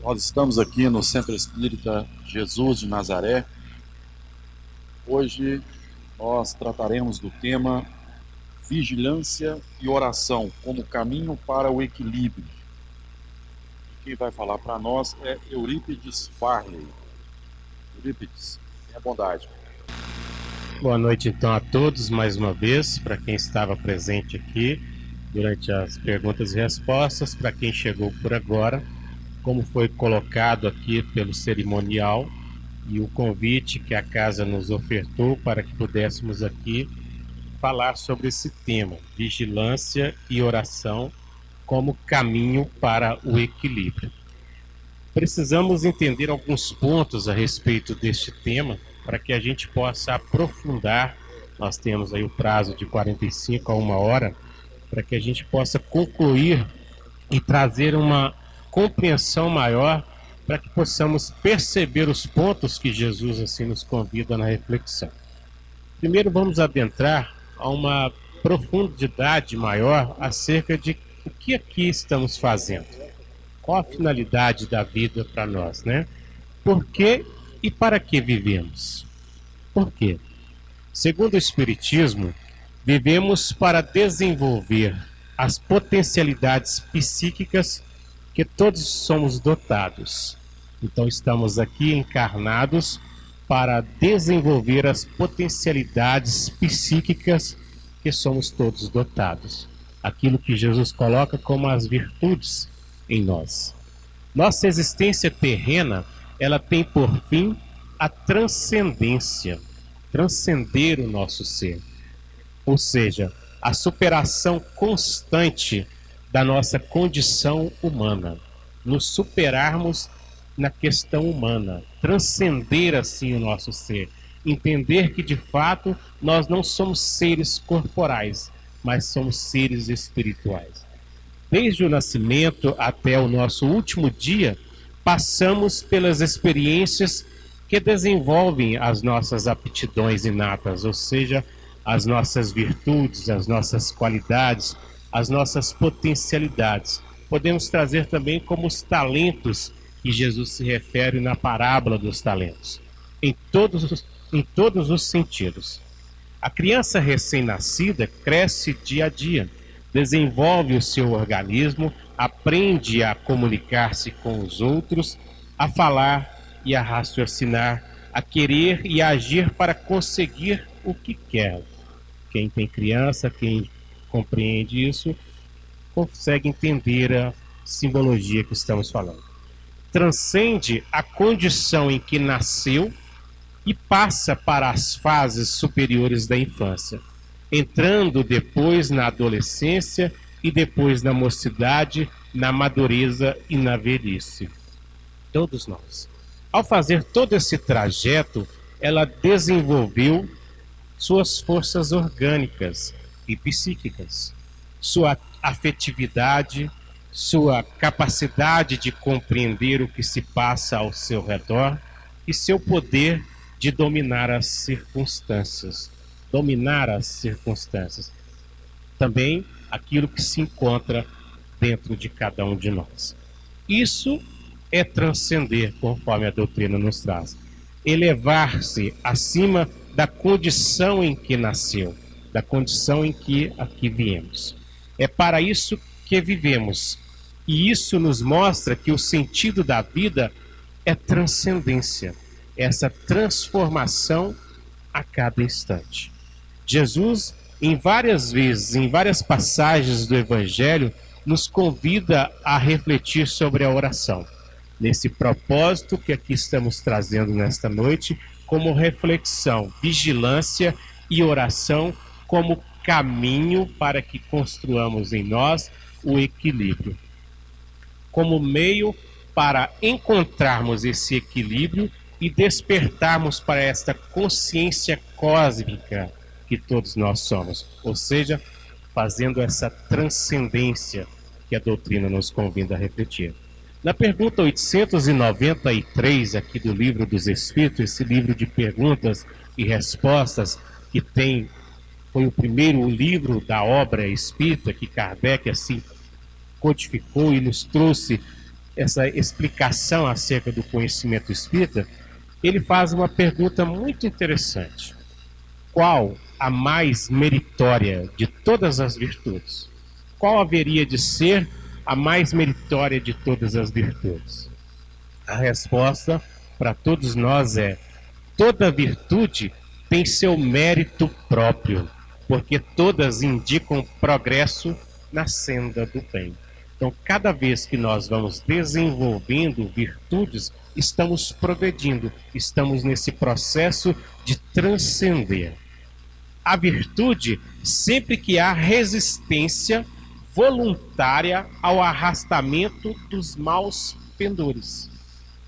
Nós estamos aqui no Centro Espírita Jesus de Nazaré. Hoje nós trataremos do tema vigilância e oração como caminho para o equilíbrio. Quem vai falar para nós é Eurípides Farley. Eurípides, tenha bondade. Boa noite então a todos mais uma vez, para quem estava presente aqui durante as perguntas e respostas, para quem chegou por agora, como foi colocado aqui pelo cerimonial e o convite que a casa nos ofertou para que pudéssemos aqui falar sobre esse tema, vigilância e oração como caminho para o equilíbrio. Precisamos entender alguns pontos a respeito deste tema para que a gente possa aprofundar. Nós temos aí o prazo de 45 a 1 hora para que a gente possa concluir e trazer uma compreensão maior para que possamos perceber os pontos que Jesus assim nos convida na reflexão. Primeiro vamos adentrar a uma profundidade maior acerca de o que aqui estamos fazendo. Qual a finalidade da vida para nós, né? Por que e para que vivemos? Por quê? Segundo o Espiritismo, vivemos para desenvolver as potencialidades psíquicas que todos somos dotados. Então estamos aqui encarnados para desenvolver as potencialidades psíquicas que somos todos dotados. Aquilo que Jesus coloca como as virtudes em nós. Nossa existência terrena, ela tem por fim a transcendência, transcender o nosso ser. Ou seja, a superação constante da nossa condição humana, nos superarmos na questão humana, transcender assim o nosso ser, entender que de fato nós não somos seres corporais, mas somos seres espirituais. Desde o nascimento até o nosso último dia, passamos pelas experiências que desenvolvem as nossas aptidões inatas, ou seja, as nossas virtudes, as nossas qualidades, as nossas potencialidades. Podemos trazer também como os talentos que Jesus se refere na parábola dos talentos, em todos os sentidos. A criança recém-nascida cresce dia a dia, desenvolve o seu organismo, aprende a comunicar-se com os outros, a falar e a raciocinar, a querer e a agir para conseguir o que quer. Quem tem criança, quem compreende isso, consegue entender a simbologia que estamos falando. Transcende a condição em que nasceu e passa para as fases superiores da infância, entrando depois na adolescência e depois na mocidade, na madureza e na velhice. Todos nós. Ao fazer todo esse trajeto, ela desenvolveu suas forças orgânicas e psíquicas, sua afetividade, sua capacidade de compreender o que se passa ao seu redor e seu poder de dominar as circunstâncias. Dominar as circunstâncias. Também aquilo que se encontra dentro de cada um de nós. Isso é transcender, conforme a doutrina nos traz. Elevar-se acima da condição em que nasceu, da condição em que aqui viemos. É para isso que vivemos. E isso nos mostra que o sentido da vida é transcendência, essa transformação a cada instante. Jesus, em várias vezes, em várias passagens do Evangelho, nos convida a refletir sobre a oração. Nesse propósito que aqui estamos trazendo nesta noite, como reflexão, vigilância e oração como caminho para que construamos em nós o equilíbrio. Como meio para encontrarmos esse equilíbrio e despertarmos para esta consciência cósmica que todos nós somos, ou seja, fazendo essa transcendência que a doutrina nos convida a refletir. Na pergunta 893 aqui do Livro dos Espíritos, esse livro de perguntas e respostas que foi o primeiro livro da obra espírita que Kardec assim codificou e nos trouxe essa explicação acerca do conhecimento espírita, ele faz uma pergunta muito interessante. Qual a mais meritória de todas as virtudes? Qual haveria de ser a mais meritória de todas as virtudes? A resposta para todos nós é: toda virtude tem seu mérito próprio, porque todas indicam progresso na senda do bem. Então, cada vez que nós vamos desenvolvendo virtudes, estamos progredindo, estamos nesse processo de transcender. A virtude, sempre que há resistência voluntária ao arrastamento dos maus pendores.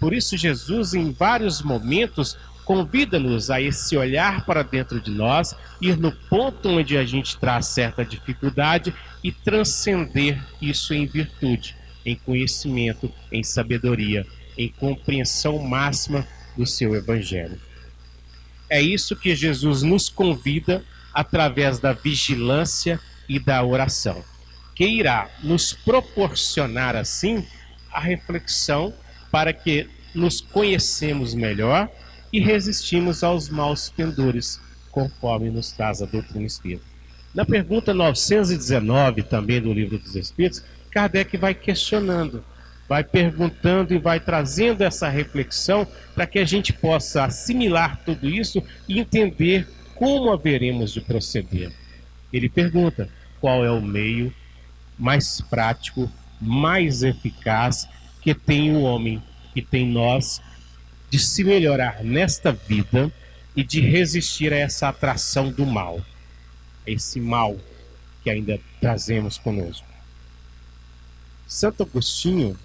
Por isso, Jesus, em vários momentos, convida-nos a esse olhar para dentro de nós, ir no ponto onde a gente traz certa dificuldade e transcender isso em virtude, em conhecimento, em sabedoria, em compreensão máxima do seu Evangelho. É isso que Jesus nos convida através da vigilância e da oração, que irá nos proporcionar, assim, a reflexão para que nos conhecemos melhor e resistimos aos maus pendores, conforme nos traz a doutrina espírita. Na pergunta 919, também do Livro dos Espíritos, Kardec vai questionando, vai perguntando e vai trazendo essa reflexão para que a gente possa assimilar tudo isso e entender como haveremos de proceder. Ele pergunta: qual é o meio mais prático, mais eficaz que tem o homem, que tem nós, de se melhorar nesta vida e de resistir a essa atração do mal, esse mal que ainda trazemos conosco? Santo Agostinho,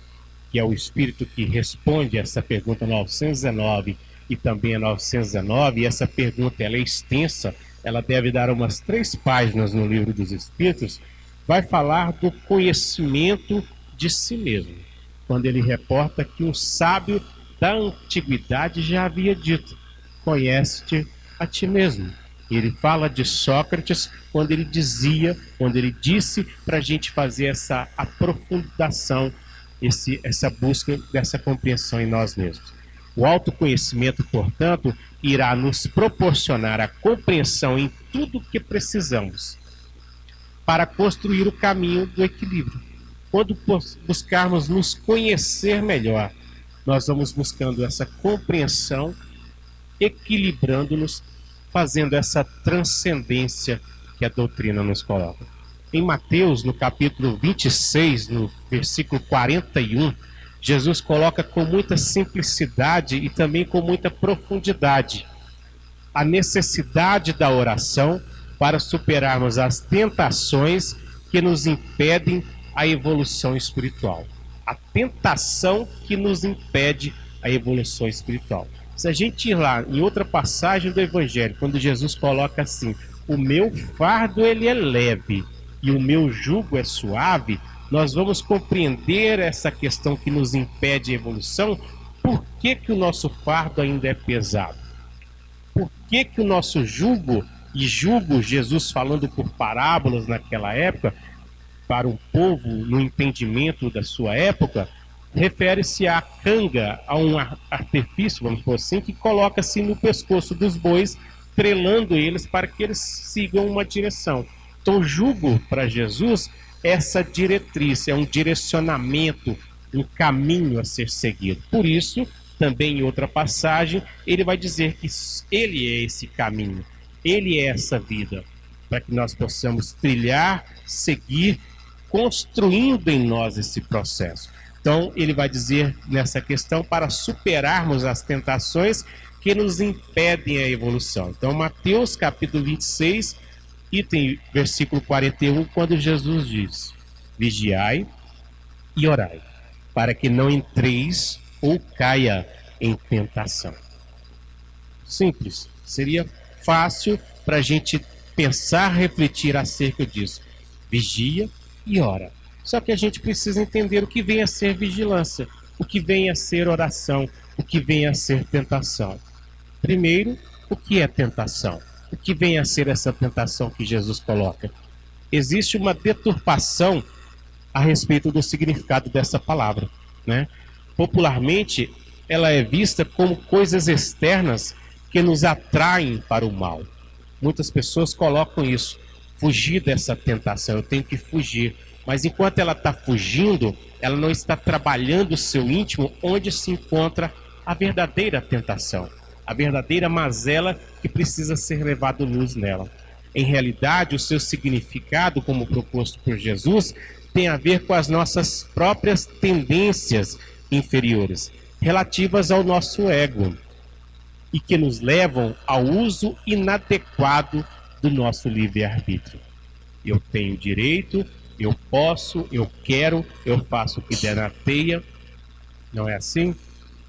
que é o espírito que responde essa pergunta 919 e também a 919, e essa pergunta ela é extensa, ela deve dar umas 3 páginas no Livro dos Espíritos, vai falar do conhecimento de si mesmo, quando ele reporta que um sábio da antiguidade já havia dito: conhece-te a ti mesmo. Ele fala de Sócrates quando ele disse para a gente fazer essa aprofundação, essa busca dessa compreensão em nós mesmos. O autoconhecimento, portanto, irá nos proporcionar a compreensão em tudo o que precisamos para construir o caminho do equilíbrio. Quando buscarmos nos conhecer melhor, nós vamos buscando essa compreensão, equilibrando-nos, fazendo essa transcendência que a doutrina nos coloca. Em Mateus, no capítulo 26, no versículo 41, Jesus coloca com muita simplicidade e também com muita profundidade a necessidade da oração para superarmos as tentações que nos impedem a evolução espiritual. A tentação que nos impede a evolução espiritual. Se a gente ir lá em outra passagem do Evangelho, quando Jesus coloca assim: o meu fardo ele é leve e o meu jugo é suave, nós vamos compreender essa questão que nos impede a evolução. Por que o nosso fardo ainda é pesado? Por que o nosso jugo, e jugo Jesus falando por parábolas naquela época, para um povo no entendimento da sua época, refere-se à canga, a um artifício, vamos por assim, que coloca-se no pescoço dos bois, trelando eles para que eles sigam uma direção. Então, o jugo para Jesus é essa diretriz, é um direcionamento, um caminho a ser seguido. Por isso, também em outra passagem, ele vai dizer que ele é esse caminho, ele é essa vida, para que nós possamos trilhar, seguir, construindo em nós esse processo. Então, ele vai dizer nessa questão para superarmos as tentações que nos impedem a evolução. Então, Mateus capítulo 26, item versículo 41, quando Jesus diz: vigiai e orai, para que não entreis ou caia em tentação. Simples, seria fácil para a gente pensar, refletir acerca disso. Vigia e ora. Só que a gente precisa entender o que vem a ser vigilância, o que vem a ser oração, o que vem a ser tentação. Primeiro, o que é tentação? O que vem a ser essa tentação que Jesus coloca? Existe uma deturpação a respeito do significado dessa palavra, né? popularmente, ela é vista como coisas externas que nos atraem para o mal. Muitas pessoas colocam isso, fugir dessa tentação, eu tenho que fugir. Mas enquanto ela está fugindo, ela não está trabalhando o seu íntimo, onde se encontra a verdadeira tentação, a verdadeira mazela que precisa ser levado luz nela. Em realidade, o seu significado, como proposto por Jesus, tem a ver com as nossas próprias tendências inferiores, relativas ao nosso ego, e que nos levam ao uso inadequado do nosso livre-arbítrio. Eu tenho direito, eu posso, eu quero, eu faço o que der na teia, não é assim?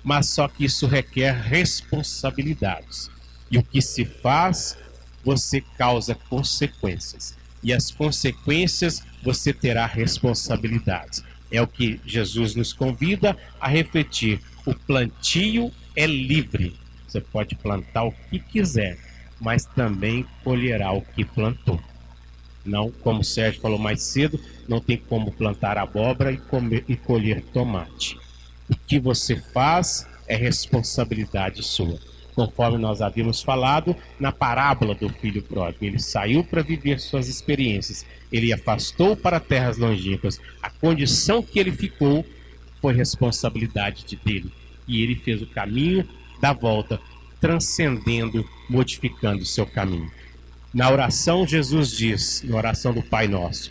Mas só que isso requer responsabilidades. E o que se faz, você causa consequências. E as consequências, você terá responsabilidades. É o que Jesus nos convida a refletir. O plantio é livre. Você pode plantar o que quiser, mas também colherá o que plantou. Não, como o Sérgio falou mais cedo, não tem como plantar abóbora e colher tomate. O que você faz é responsabilidade sua. Conforme nós havíamos falado na parábola do filho pródigo, ele saiu para viver suas experiências, ele afastou para terras longínquas. A condição que ele ficou foi responsabilidade dele. E ele fez o caminho da volta, transcendendo, modificando o seu caminho. Na oração, Jesus diz, na oração do Pai Nosso: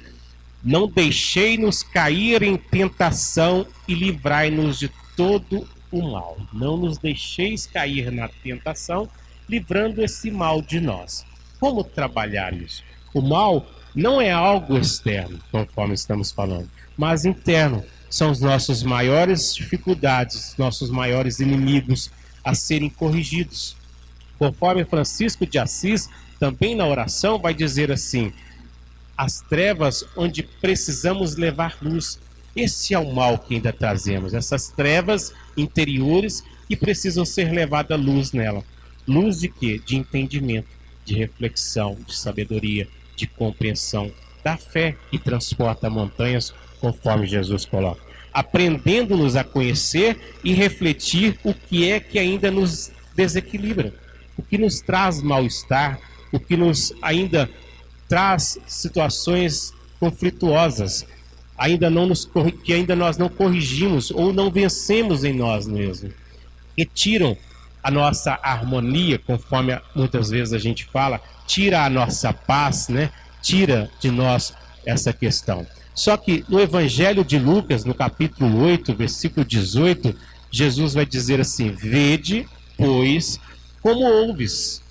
não deixei-nos cair em tentação e livrai-nos de todo o mal. Não nos deixeis cair na tentação, livrando esse mal de nós. Como trabalhar isso? O mal não é algo externo, conforme estamos falando, mas interno. São as nossas maiores dificuldades, nossos maiores inimigos a serem corrigidos. Conforme Francisco de Assis, também na oração, vai dizer assim: as trevas onde precisamos levar luz. Esse é o mal que ainda trazemos, essas trevas interiores que precisam ser levadas luz nela. Luz de quê? De entendimento, de reflexão, de sabedoria, de compreensão, da fé que transporta montanhas, conforme Jesus coloca. Aprendendo-nos a conhecer e refletir o que é que ainda nos desequilibra, o que nos traz mal-estar, o que nos ainda traz situações conflituosas, que ainda nós não corrigimos ou não vencemos em nós mesmos, que tiram a nossa harmonia, conforme muitas vezes a gente fala, tira a nossa paz, né? Tira de nós essa questão. Só que no Evangelho de Lucas, no capítulo 8, versículo 18, Jesus vai dizer assim: vede, pois, como ouves,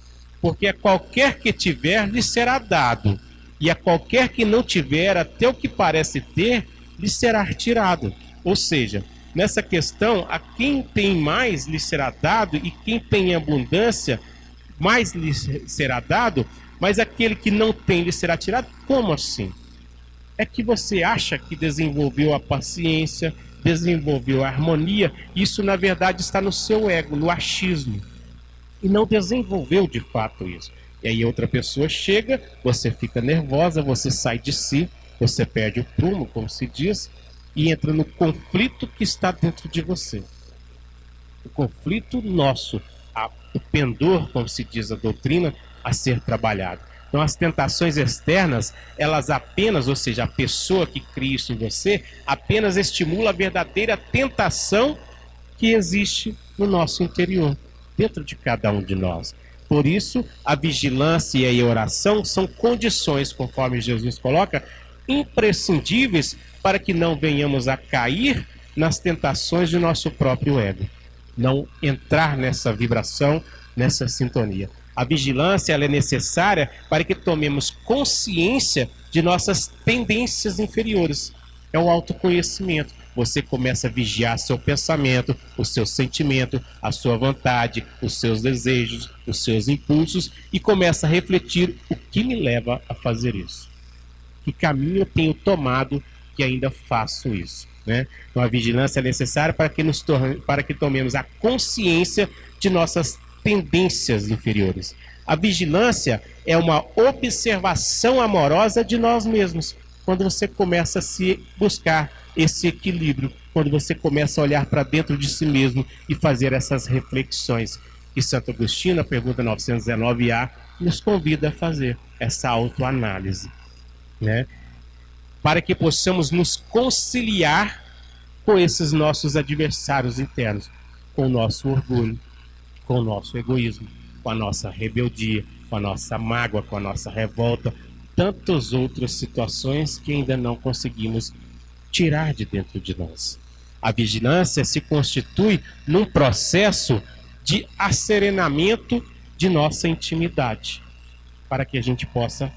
porque a qualquer que tiver lhe será dado, e a qualquer que não tiver, até o que parece ter, lhe será retirado. Ou seja, nessa questão, a quem tem mais lhe será dado, e quem tem abundância, mais lhe será dado, mas aquele que não tem lhe será tirado. Como assim? É que você acha que desenvolveu a paciência, desenvolveu a harmonia, isso na verdade está no seu ego, no achismo, e não desenvolveu de fato isso. E aí outra pessoa chega, você fica nervosa, você sai de si, você perde o prumo, como se diz, e entra no conflito que está dentro de você. O conflito nosso, o pendor, como se diz a doutrina, a ser trabalhado. Então as tentações externas, elas apenas, ou seja, a pessoa que cria isso em você, apenas estimula a verdadeira tentação que existe no nosso interior, dentro de cada um de nós. Por isso, a vigilância e a oração são condições, conforme Jesus coloca, imprescindíveis para que não venhamos a cair nas tentações de nosso próprio ego. Não entrar nessa vibração, nessa sintonia. A vigilância ela é necessária para que tomemos consciência de nossas tendências inferiores. É o autoconhecimento. Você começa a vigiar seu pensamento, o seu sentimento, a sua vontade, os seus desejos, os seus impulsos e começa a refletir: o que me leva a fazer isso? Que caminho eu tenho tomado que ainda faço isso? Né? Então a vigilância é necessária para que tomemos a consciência de nossas tendências inferiores. A vigilância é uma observação amorosa de nós mesmos. Quando você começa a se buscar esse equilíbrio, quando você começa a olhar para dentro de si mesmo e fazer essas reflexões. E Santo Agostinho, na pergunta 919A, nos convida a fazer essa autoanálise, né? Para que possamos nos conciliar com esses nossos adversários internos, com o nosso orgulho, com o nosso egoísmo, com a nossa rebeldia, com a nossa mágoa, com a nossa revolta, tantas outras situações que ainda não conseguimos tirar de dentro de nós. A vigilância se constitui num processo de asserenamento de nossa intimidade, para que a gente possa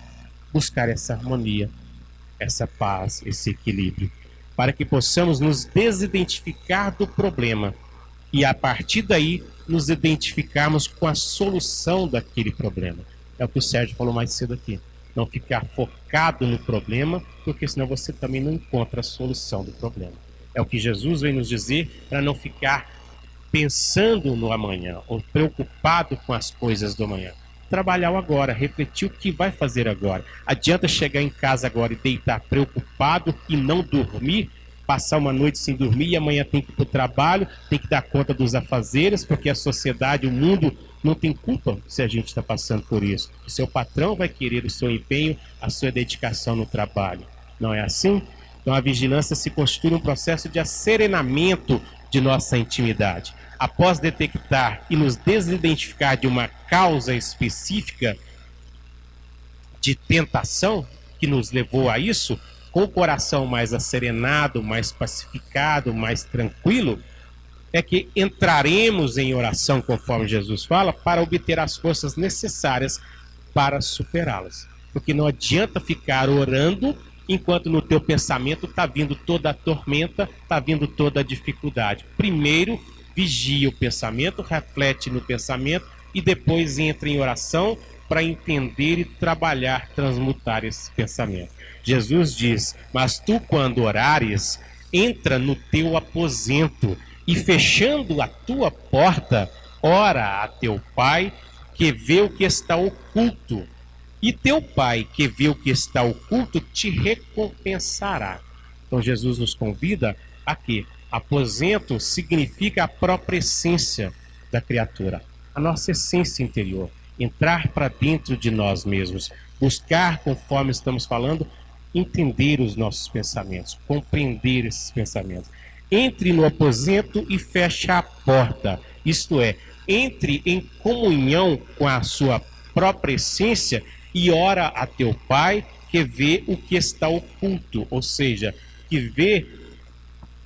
buscar essa harmonia, essa paz, esse equilíbrio, para que possamos nos desidentificar do problema e a partir daí nos identificarmos com a solução daquele problema. É o que o Sérgio falou mais cedo aqui. Não ficar focado no problema, porque senão você também não encontra a solução do problema. É o que Jesus vem nos dizer para não ficar pensando no amanhã ou preocupado com as coisas do amanhã. Trabalhar o agora, refletir o que vai fazer agora. Adianta chegar em casa agora e deitar preocupado e não dormir, passar uma noite sem dormir e amanhã tem que ir para o trabalho, tem que dar conta dos afazeres, porque a sociedade, o mundo não tem culpa se a gente está passando por isso. O seu patrão vai querer o seu empenho, a sua dedicação no trabalho. Não é assim? Então a vigilância se constitui um processo de asserenamento de nossa intimidade. Após detectar e nos desidentificar de uma causa específica de tentação que nos levou a isso, com o coração mais asserenado, mais pacificado, mais tranquilo, é que entraremos em oração, conforme Jesus fala, para obter as forças necessárias para superá-las. Porque não adianta ficar orando enquanto no teu pensamento está vindo toda a tormenta, está vindo toda a dificuldade. Primeiro, vigia o pensamento, reflete no pensamento e depois entra em oração para entender e trabalhar, transmutar esse pensamento. Jesus diz: mas tu, quando orares, entra no teu aposento e, fechando a tua porta, ora a teu Pai que vê o que está oculto. E teu Pai que vê o que está oculto te recompensará. Então Jesus nos convida a quê? Aposento significa a própria essência da criatura, a nossa essência interior. Entrar para dentro de nós mesmos, buscar, conforme estamos falando, entender os nossos pensamentos, compreender esses pensamentos. Entre no aposento e feche a porta, isto é, entre em comunhão com a sua própria essência e ora a teu Pai que vê o que está oculto, ou seja, que vê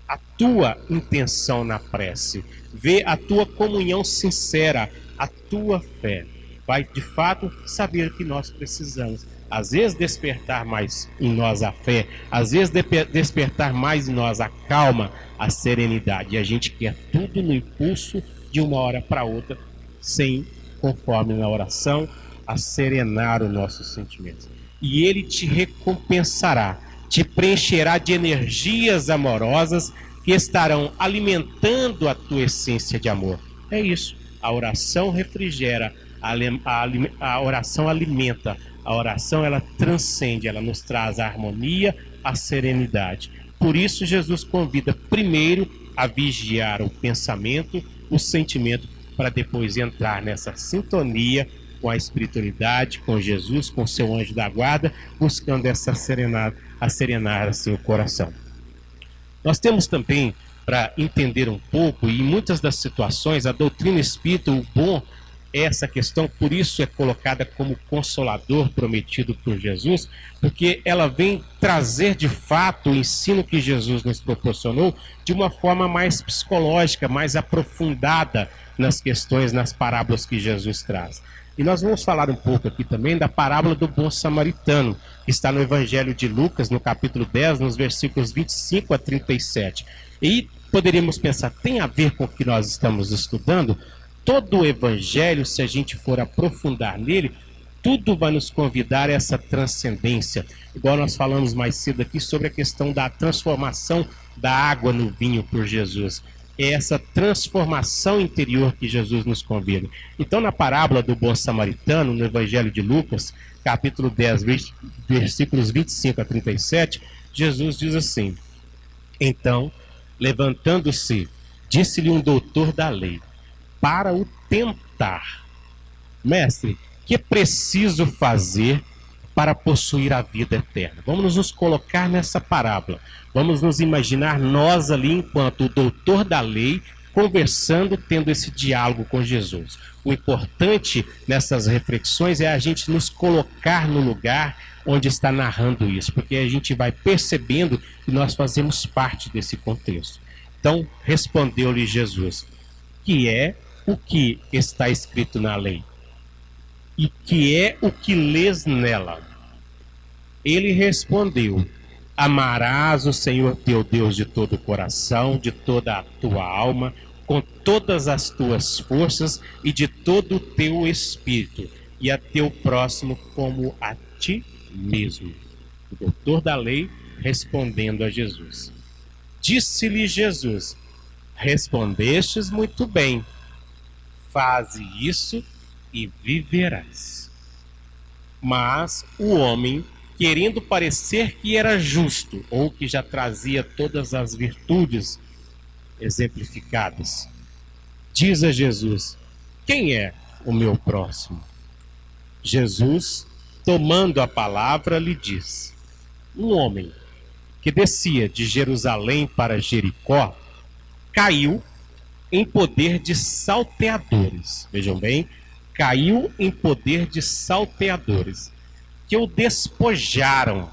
a tua intenção na prece, vê a tua comunhão sincera, a tua fé. Vai de fato saber o que nós precisamos. Às vezes despertar mais em nós a fé, às vezes despertar mais em nós a calma, a serenidade. E a gente quer tudo no impulso de uma hora para outra, sem, conforme na oração, a serenar os nossos sentimentos. E Ele te recompensará, te preencherá de energias amorosas que estarão alimentando a tua essência de amor. É isso. A oração refrigera, a oração alimenta, a oração ela transcende, ela nos traz a harmonia, a serenidade. Por isso Jesus convida primeiro a vigiar o pensamento, o sentimento, para depois entrar nessa sintonia com a espiritualidade, com Jesus, com seu anjo da guarda, buscando essa serenar assim o coração. Nós temos também, para entender um pouco, e em muitas das situações, a doutrina espírita, o bom é essa questão, por isso é colocada como consolador prometido por Jesus, porque ela vem trazer de fato o ensino que Jesus nos proporcionou de uma forma mais psicológica, mais aprofundada nas questões, nas parábolas que Jesus traz. E nós vamos falar um pouco aqui também da parábola do bom samaritano, que está no Evangelho de Lucas, no capítulo 10, nos versículos 25 a 37. E poderíamos pensar, tem a ver com o que nós estamos estudando? Todo o Evangelho, se a gente for aprofundar nele, tudo vai nos convidar a essa transcendência. Igual nós falamos mais cedo aqui sobre a questão da transformação da água no vinho por Jesus. É essa transformação interior que Jesus nos convida. Então, na parábola do bom samaritano, no Evangelho de Lucas, capítulo 10, versículos 25 a 37, Jesus diz assim: então, Levantando-se, disse-lhe um doutor da lei, para o tentar: Mestre, que é preciso fazer para possuir a vida eterna? Vamos nos colocar nessa parábola. Vamos nos imaginar nós ali enquanto o doutor da lei, conversando, tendo esse diálogo com Jesus. O importante nessas reflexões é a gente nos colocar no lugar onde está narrando isso, porque a gente vai percebendo que nós fazemos parte desse contexto. Então, respondeu-lhe Jesus: que é o que está escrito na lei? E que é o que lês nela? Ele respondeu: amarás o Senhor teu Deus de todo o coração, de toda a tua alma, com todas as tuas forças e de todo o teu espírito, e a teu próximo como a ti mesmo. O doutor da lei respondendo a Jesus. Disse-lhe Jesus: respondestes muito bem, faze isso e viverás. Mas o homem, querendo parecer que era justo, ou que já trazia todas as virtudes exemplificadas, diz a Jesus: quem é o meu próximo? Jesus, tomando a palavra, lhe diz: um homem que descia de Jerusalém para Jericó caiu em poder de salteadores. Vejam bem, caiu em poder de salteadores, que o despojaram,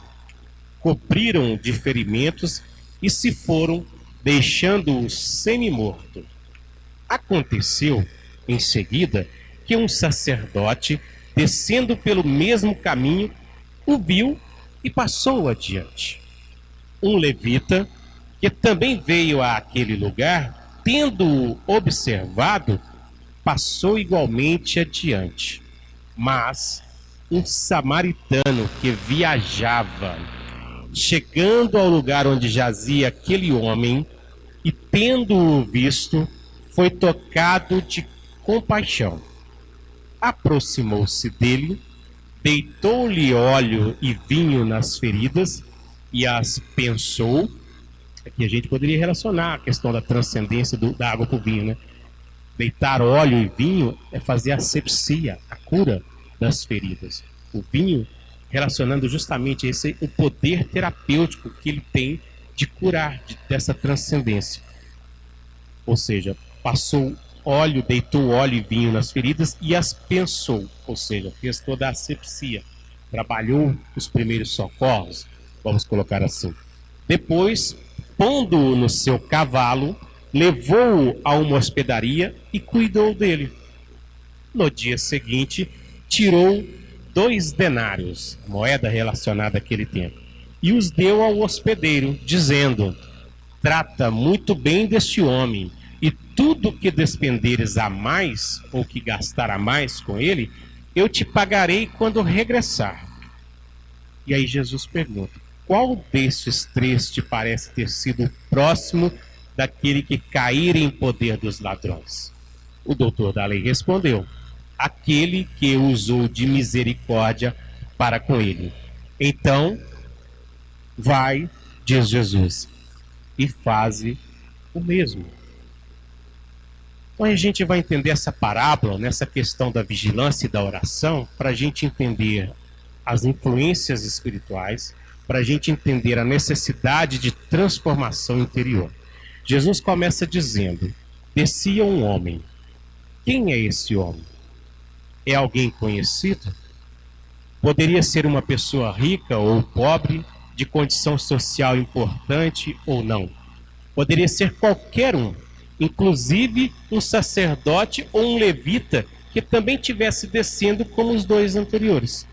cobriram de ferimentos e se foram, deixando-o semi-morto. Aconteceu, em seguida, que um sacerdote, descendo pelo mesmo caminho, o viu e passou adiante. Um levita, que também veio àquele lugar, tendo-o observado, passou igualmente adiante. Mas um samaritano que viajava, chegando ao lugar onde jazia aquele homem, e tendo-o visto, foi tocado de compaixão. Aproximou-se dele, deitou-lhe óleo e vinho nas feridas e as pensou. Aqui a gente poderia relacionar a questão da transcendência da água para o vinho, né? Deitar óleo e vinho é fazer a asepsia, a cura das feridas. O vinho relacionando justamente o poder terapêutico que ele tem de curar, dessa transcendência. Ou seja, passou óleo, deitou óleo e vinho nas feridas e as pensou, ou seja, fez toda a asepsia, trabalhou os primeiros socorros, vamos colocar assim. Depois, pondo-o no seu cavalo, levou-o a uma hospedaria e cuidou dele. No dia seguinte, tirou 2 denários, moeda relacionada àquele tempo, e os deu ao hospedeiro, dizendo: trata muito bem deste homem, e tudo que despenderes a mais, ou que gastar a mais com ele, eu te pagarei quando regressar. E aí Jesus pergunta: qual destes 3 te parece ter sido próximo daquele que caíra em poder dos ladrões? O doutor da lei respondeu: aquele que usou de misericórdia para com ele. Então, vai, diz Jesus, e faze o mesmo. Então a gente vai entender essa parábola nessa questão da vigilância e da oração, para a gente entender as influências espirituais, para a gente entender a necessidade de transformação interior. Jesus começa dizendo: descia um homem. Quem é esse homem? É alguém conhecido? Poderia ser uma pessoa rica ou pobre, de condição social importante ou não. Poderia ser qualquer um, inclusive um sacerdote ou um levita que também tivesse descendo como os 2 anteriores.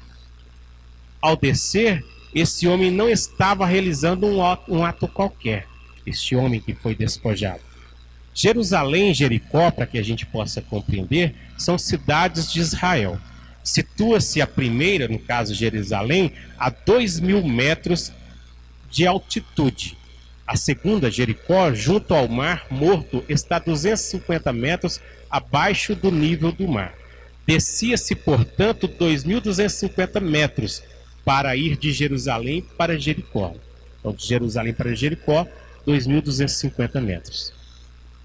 Ao descer, esse homem não estava realizando um ato qualquer, este homem que foi despojado. Jerusalém e Jericó, para que a gente possa compreender, são cidades de Israel. Situa-se a primeira, no caso Jerusalém, a 2.000 metros de altitude. A segunda, Jericó, junto ao Mar Morto, está a 250 metros abaixo do nível do mar. Descia-se, portanto, 2.250 metros para ir de Jerusalém para Jericó. Então, de Jerusalém para Jericó, 2.250 metros.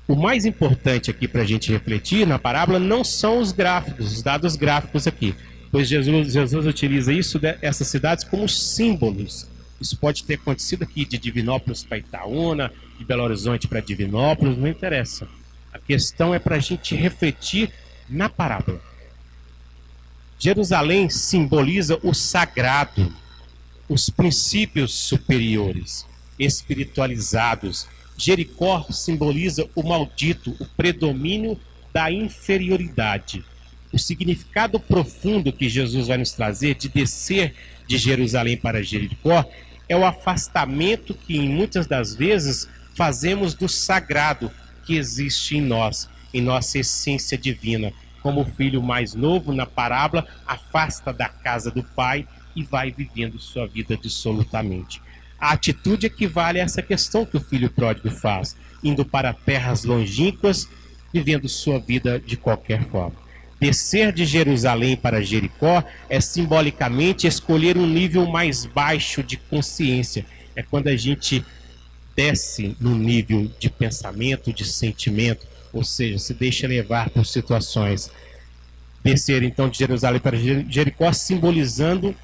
O mais importante aqui para a gente refletir na parábola não são os gráficos, os dados gráficos aqui, pois Jesus utiliza essas cidades como símbolos. Isso pode ter acontecido aqui de Divinópolis para Itaúna, de Belo Horizonte para Divinópolis, não interessa. A questão é para a gente refletir na parábola. Jerusalém simboliza o sagrado, os princípios superiores, espiritualizados. Jericó simboliza o maldito, o predomínio da inferioridade. O significado profundo que Jesus vai nos trazer de descer de Jerusalém para Jericó é o afastamento que, em muitas das vezes, fazemos do sagrado que existe em nós, em nossa essência divina. Como o filho mais novo, na parábola, afasta da casa do pai e vai vivendo sua vida dissolutamente. A atitude equivale a essa questão que o filho pródigo faz, indo para terras longínquas, vivendo sua vida de qualquer forma. Descer de Jerusalém para Jericó é simbolicamente escolher um nível mais baixo de consciência. É quando a gente desce no nível de pensamento, de sentimento, ou seja, se deixa levar por situações. Descer então de Jerusalém para Jericó, simbolizando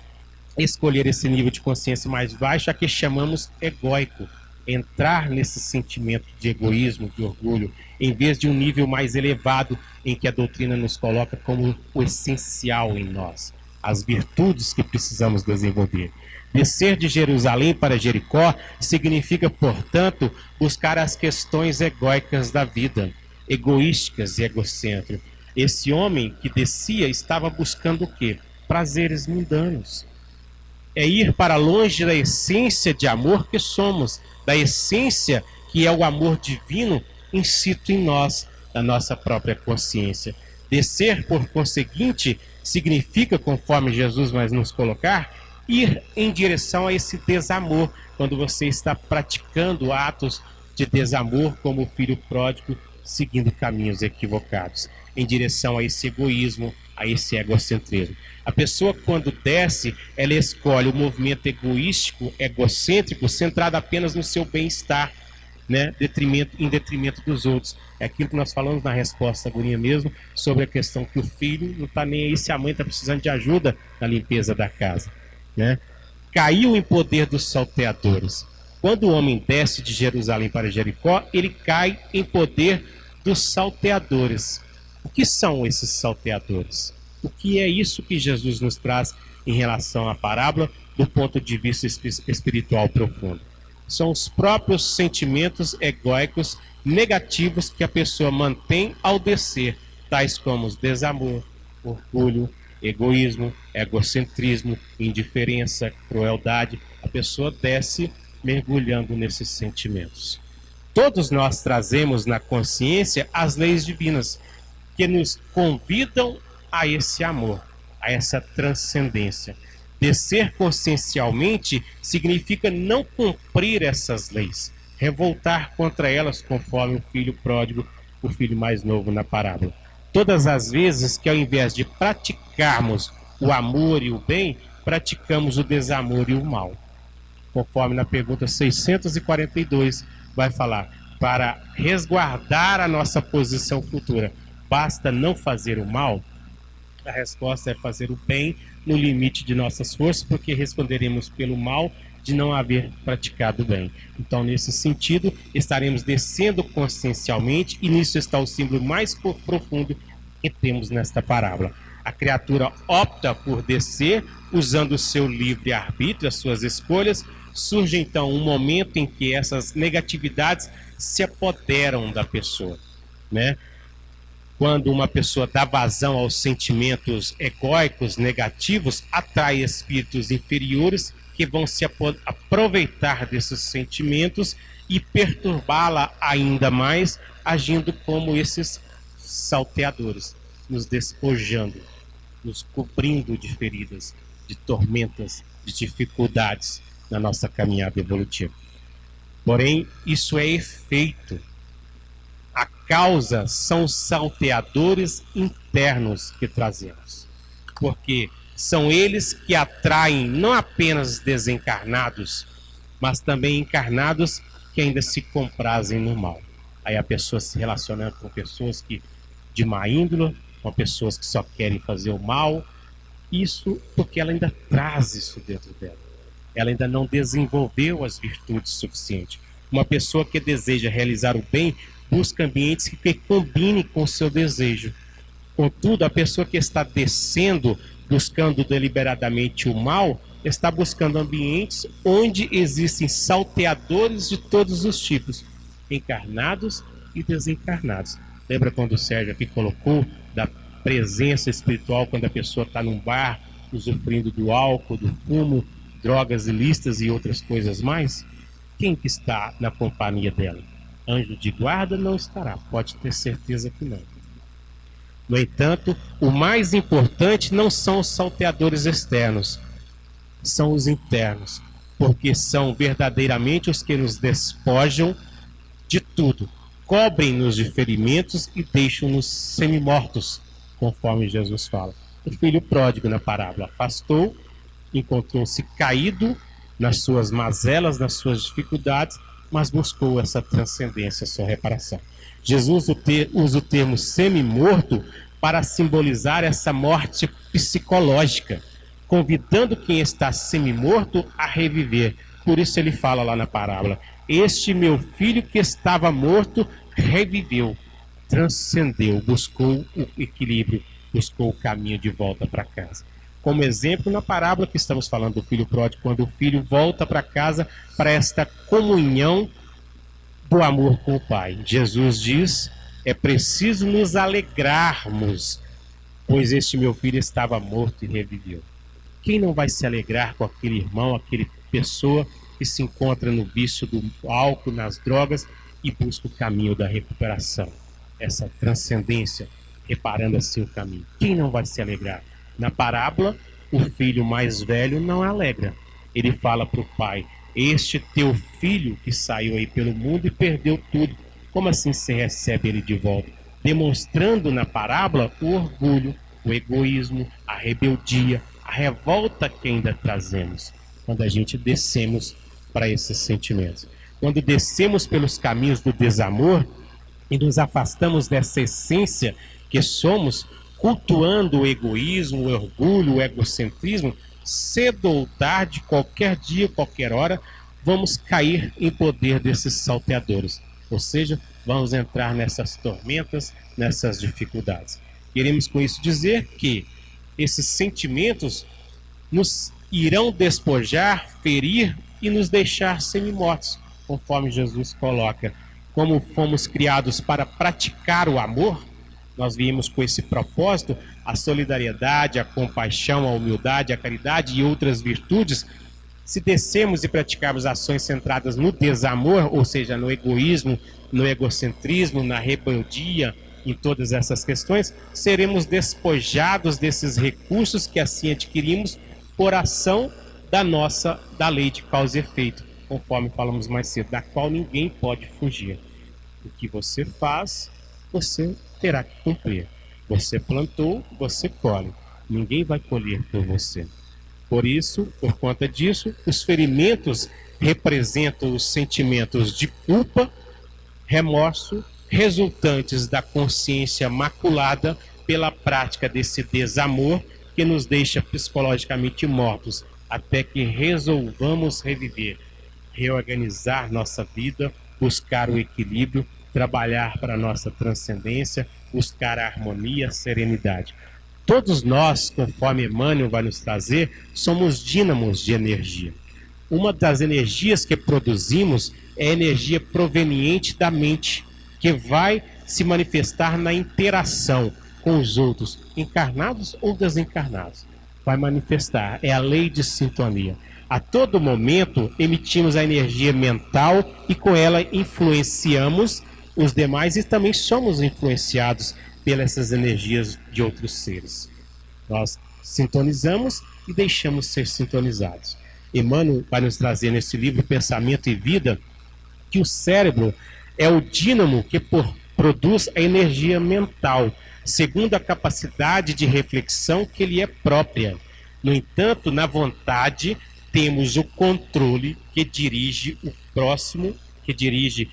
escolher esse nível de consciência mais baixo, a que chamamos egóico. Entrar nesse sentimento de egoísmo, de orgulho, em vez de um nível mais elevado em que a doutrina nos coloca como o essencial em nós, as virtudes que precisamos desenvolver. Descer de Jerusalém para Jericó significa, portanto, buscar as questões egóicas da vida, egoísticas e egocêntricas. Esse homem que descia estava buscando o quê? Prazeres mundanos. É ir para longe da essência de amor que somos, da essência que é o amor divino insito em nós, da nossa própria consciência. Descer, por conseguinte, significa, conforme Jesus vai nos colocar, ir em direção a esse desamor, quando você está praticando atos de desamor, como o filho pródigo, seguindo caminhos equivocados, em direção a esse egoísmo, a esse egocentrismo. A pessoa, quando desce, ela escolhe o movimento egoístico, egocêntrico, centrado apenas no seu bem-estar, né? Em detrimento dos outros. É aquilo que nós falamos na resposta agonia mesmo, sobre a questão que o filho não está nem aí se a mãe está precisando de ajuda na limpeza da casa, né? Caiu em poder dos salteadores. Quando o homem desce de Jerusalém para Jericó, ele cai em poder dos salteadores. O que são esses salteadores? O que é isso que Jesus nos traz em relação à parábola do ponto de vista espiritual profundo? São os próprios sentimentos egóicos negativos que a pessoa mantém ao descer, tais como os desamor, orgulho, egoísmo, egocentrismo, indiferença, crueldade. A pessoa desce mergulhando nesses sentimentos. Todos nós trazemos na consciência as leis divinas que nos convidam a esse amor, a essa transcendência. Descer consciencialmente significa não cumprir essas leis, revoltar contra elas, conforme o filho pródigo, o filho mais novo na parábola. Todas as vezes que, ao invés de praticarmos o amor e o bem, praticamos o desamor e o mal. Conforme na pergunta 642 vai falar, para resguardar a nossa posição futura, basta não fazer o mal? A resposta é fazer o bem no limite de nossas forças, porque responderemos pelo mal de não haver praticado o bem. Então, nesse sentido, estaremos descendo consciencialmente, e nisso está o símbolo mais profundo que temos nesta parábola. A criatura opta por descer, usando o seu livre-arbítrio, as suas escolhas. Surge então um momento em que essas negatividades se apoderam da pessoa, né? Quando uma pessoa dá vazão aos sentimentos egóicos negativos, atrai espíritos inferiores que vão se aproveitar desses sentimentos e perturbá-la ainda mais, agindo como esses salteadores, nos despojando, nos cobrindo de feridas, de tormentas, de dificuldades na nossa caminhada evolutiva. Porém, isso é efeito. A causa são os salteadores internos que trazemos, porque são eles que atraem não apenas desencarnados, mas também encarnados que ainda se comprazem no mal. Aí a pessoa se relacionando com pessoas que de má índole, com pessoas que só querem fazer o mal. Isso porque ela ainda traz isso dentro dela. Ela ainda não desenvolveu as virtudes suficientes. Uma pessoa que deseja realizar o bem busca ambientes que combinem com o seu desejo. Contudo, a pessoa que está descendo, buscando deliberadamente o mal, está buscando ambientes onde existem salteadores de todos os tipos, encarnados e desencarnados. Lembra quando o Sérgio aqui colocou da presença espiritual quando a pessoa está num bar, usufruindo do álcool, do fumo, drogas ilícitas e outras coisas mais? Quem que está na companhia dela? Anjo de guarda não estará, pode ter certeza que não. No entanto, o mais importante não são os salteadores externos, são os internos, porque são verdadeiramente os que nos despojam de tudo, cobrem-nos de ferimentos e deixam-nos semi-mortos, conforme Jesus fala. O filho pródigo na parábola afastou, encontrou-se caído nas suas mazelas, nas suas dificuldades, mas buscou essa transcendência, sua reparação. Jesus usa o termo semi-morto para simbolizar essa morte psicológica, convidando quem está semi-morto a reviver. Por isso ele fala lá na parábola: este meu filho que estava morto reviveu, transcendeu, buscou o equilíbrio, buscou o caminho de volta para casa. Como exemplo, na parábola que estamos falando do filho pródigo, quando o filho volta para casa para esta comunhão do amor com o Pai. Jesus diz: é preciso nos alegrarmos, pois este meu filho estava morto e reviveu. Quem não vai se alegrar com aquele irmão, aquele pessoa que se encontra no vício do álcool, nas drogas e busca o caminho da recuperação, essa transcendência, reparando assim o caminho? Quem não vai se alegrar? Na parábola, o filho mais velho não alegra. Ele fala para o pai: este teu filho que saiu aí pelo mundo e perdeu tudo, como assim você recebe ele de volta? Demonstrando na parábola o orgulho, o egoísmo, a rebeldia, a revolta que ainda trazemos quando a gente descemos para esses sentimentos. Quando descemos pelos caminhos do desamor e nos afastamos dessa essência que somos, cultuando o egoísmo, o orgulho, o egocentrismo, cedo ou tarde, qualquer dia, qualquer hora, vamos cair em poder desses salteadores. Ou seja, vamos entrar nessas tormentas, nessas dificuldades. Queremos com isso dizer que esses sentimentos nos irão despojar, ferir e nos deixar semi-mortos, conforme Jesus coloca. Como fomos criados para praticar o amor, nós viemos com esse propósito, a solidariedade, a compaixão, a humildade, a caridade e outras virtudes. Se descermos e praticarmos ações centradas no desamor, ou seja, no egoísmo, no egocentrismo, na rebeldia, em todas essas questões, seremos despojados desses recursos que assim adquirimos por ação da lei de causa e efeito, conforme falamos mais cedo, da qual ninguém pode fugir. O que você faz, você terá que cumprir. Você plantou, você colhe. Ninguém vai colher por você. Por isso, por conta disso, os ferimentos representam os sentimentos de culpa, remorso, resultantes da consciência maculada pela prática desse desamor que nos deixa psicologicamente mortos, até que resolvamos reviver, reorganizar nossa vida, buscar o equilíbrio, trabalhar para a nossa transcendência, buscar a harmonia, a serenidade. Todos nós, conforme Emmanuel vai nos trazer, somos dínamos de energia. Uma das energias que produzimos é a energia proveniente da mente, que vai se manifestar na interação com os outros, encarnados ou desencarnados. Vai manifestar, é a lei de sintonia. A todo momento emitimos a energia mental e com ela influenciamos os demais e também somos influenciados pelas energias de outros seres. Nós sintonizamos e deixamos ser sintonizados. Emmanuel vai nos trazer nesse livro Pensamento e Vida que o cérebro é o dínamo que produz a energia mental, segundo a capacidade de reflexão que lhe é própria. No entanto, na vontade, temos o controle que dirige o próximo que dirige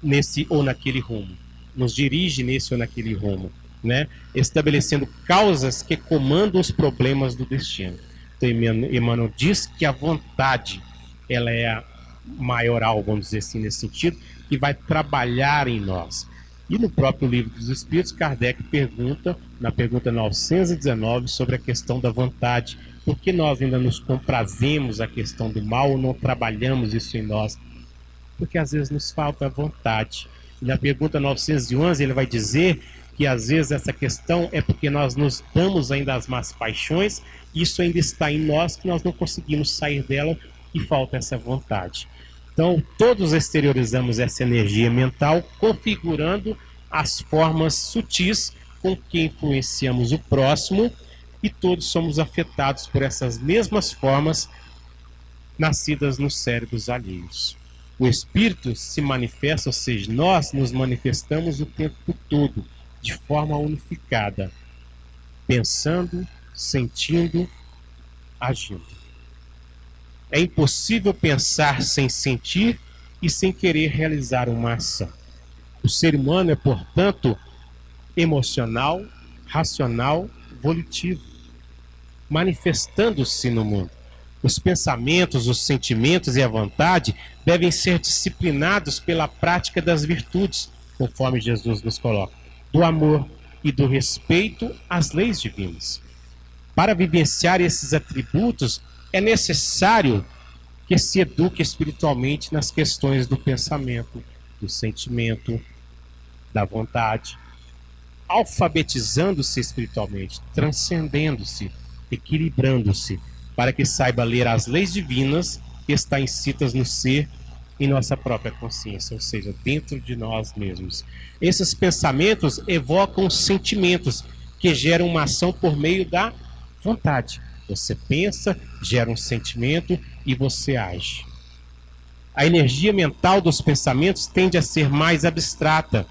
nesse ou naquele rumo, nos dirige nesse ou naquele rumo, né? Estabelecendo causas que comandam os problemas do destino. Então, Emmanuel diz que a vontade, ela é a maioral, vamos dizer assim, nesse sentido, que vai trabalhar em nós. E no próprio Livro dos Espíritos, Kardec pergunta, na pergunta 919, sobre a questão da vontade. Por que nós ainda nos comprazemos a questão do mal ou não trabalhamos isso em nós? Porque às vezes nos falta vontade. E na pergunta 911 ele vai dizer que às vezes essa questão é porque nós nos damos ainda às más paixões, isso ainda está em nós, que nós não conseguimos sair dela e falta essa vontade. Então, todos exteriorizamos essa energia mental, configurando as formas sutis com que influenciamos o próximo, e todos somos afetados por essas mesmas formas nascidas nos cérebros alheios. O espírito se manifesta, ou seja, nós nos manifestamos o tempo todo, de forma unificada, pensando, sentindo, agindo. É impossível pensar sem sentir e sem querer realizar uma ação. O ser humano é, portanto, emocional, racional, volitivo, manifestando-se no mundo. Os pensamentos, os sentimentos e a vontade devem ser disciplinados pela prática das virtudes, conforme Jesus nos coloca, do amor e do respeito às leis divinas. Para vivenciar esses atributos, é necessário que se eduque espiritualmente nas questões do pensamento, do sentimento, da vontade, alfabetizando-se espiritualmente, transcendendo-se, equilibrando-se, para que saiba ler as leis divinas que estão inscritas no ser em nossa própria consciência, ou seja, dentro de nós mesmos. Esses pensamentos evocam sentimentos que geram uma ação por meio da vontade. Você pensa, gera um sentimento e você age. A energia mental dos pensamentos tende a ser mais abstrata,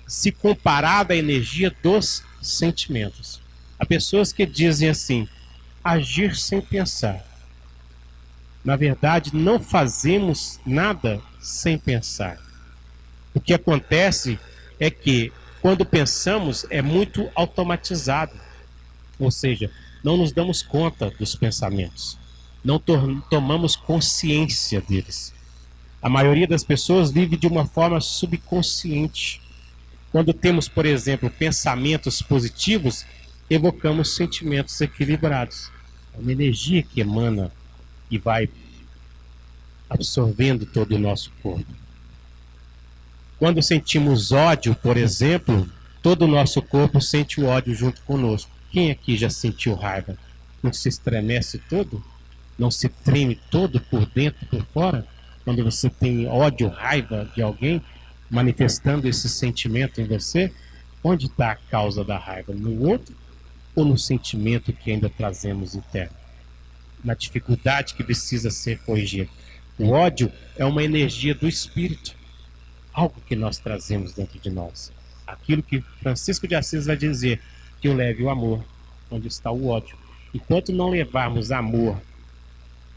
se comparada à energia dos sentimentos. Há pessoas que dizem assim: agir sem pensar. Na verdade, não fazemos nada sem pensar. O que acontece é que, quando pensamos, é muito automatizado. Ou seja, não nos damos conta dos pensamentos. Não tomamos consciência deles. A maioria das pessoas vive de uma forma subconsciente. Quando temos, por exemplo, pensamentos positivos, evocamos sentimentos equilibrados. É uma energia que emana e vai absorvendo todo o nosso corpo. Quando sentimos ódio, por exemplo, todo o nosso corpo sente o ódio junto conosco. Quem aqui já sentiu raiva? Não se estremece todo? Não se treme todo por dentro e por fora? Quando você tem ódio, raiva de alguém, manifestando esse sentimento em você, onde está a causa da raiva? No outro ou no sentimento que ainda trazemos interno? Na dificuldade que precisa ser corrigida. O ódio é uma energia do espírito, algo que nós trazemos dentro de nós. Aquilo que Francisco de Assis vai dizer, que eu leve o amor onde está o ódio. Enquanto não levarmos amor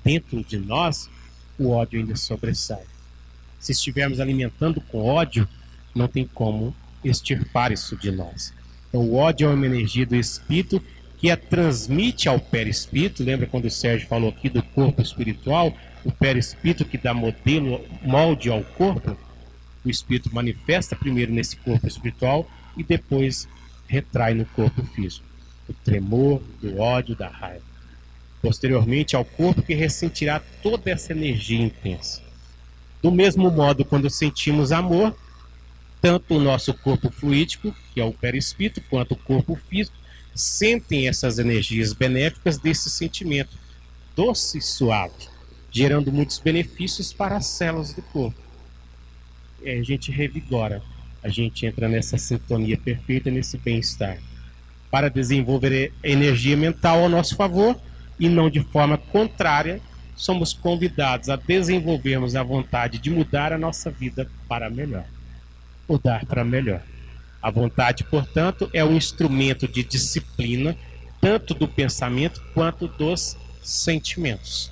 dentro de nós, o ódio ainda sobressai. Se estivermos alimentando com ódio, não tem como extirpar isso de nós. Então, o ódio é uma energia do espírito que a transmite ao perispírito. Lembra quando o Sérgio falou aqui do corpo espiritual? O perispírito que dá modelo, molde ao corpo. O espírito manifesta primeiro nesse corpo espiritual e depois retrai no corpo físico. O tremor, do ódio, da raiva. Posteriormente ao corpo que ressentirá toda essa energia intensa. Do mesmo modo, quando sentimos amor, tanto o nosso corpo fluídico, que é o perispírito, quanto o corpo físico, sentem essas energias benéficas desse sentimento, doce e suave, gerando muitos benefícios para as células do corpo. E a gente revigora, a gente entra nessa sintonia perfeita, nesse bem-estar. Para desenvolver a energia mental ao nosso favor, e não de forma contrária, somos convidados a desenvolvermos a vontade de mudar a nossa vida para melhor. Mudar para melhor. A vontade, portanto, é um instrumento de disciplina, tanto do pensamento quanto dos sentimentos.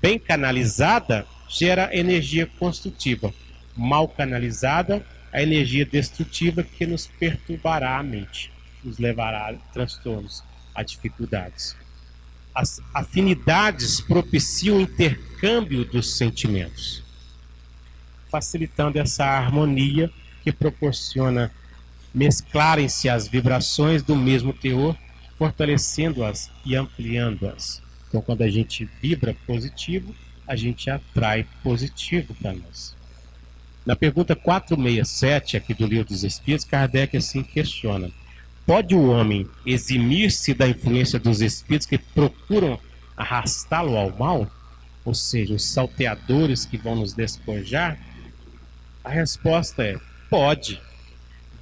Bem canalizada, gera energia construtiva. Mal canalizada, a energia destrutiva que nos perturbará a mente, nos levará a transtornos, a dificuldades. As afinidades propiciam o intercâmbio dos sentimentos, facilitando essa harmonia que proporciona mesclarem-se as vibrações do mesmo teor, fortalecendo-as e ampliando-as. Então, quando a gente vibra positivo, a gente atrai positivo para nós. Na pergunta 467 aqui do Livro dos Espíritos, Kardec assim questiona: pode o homem eximir-se da influência dos espíritos que procuram arrastá-lo ao mal? Ou seja, os salteadores que vão nos despojar? A resposta é: pode,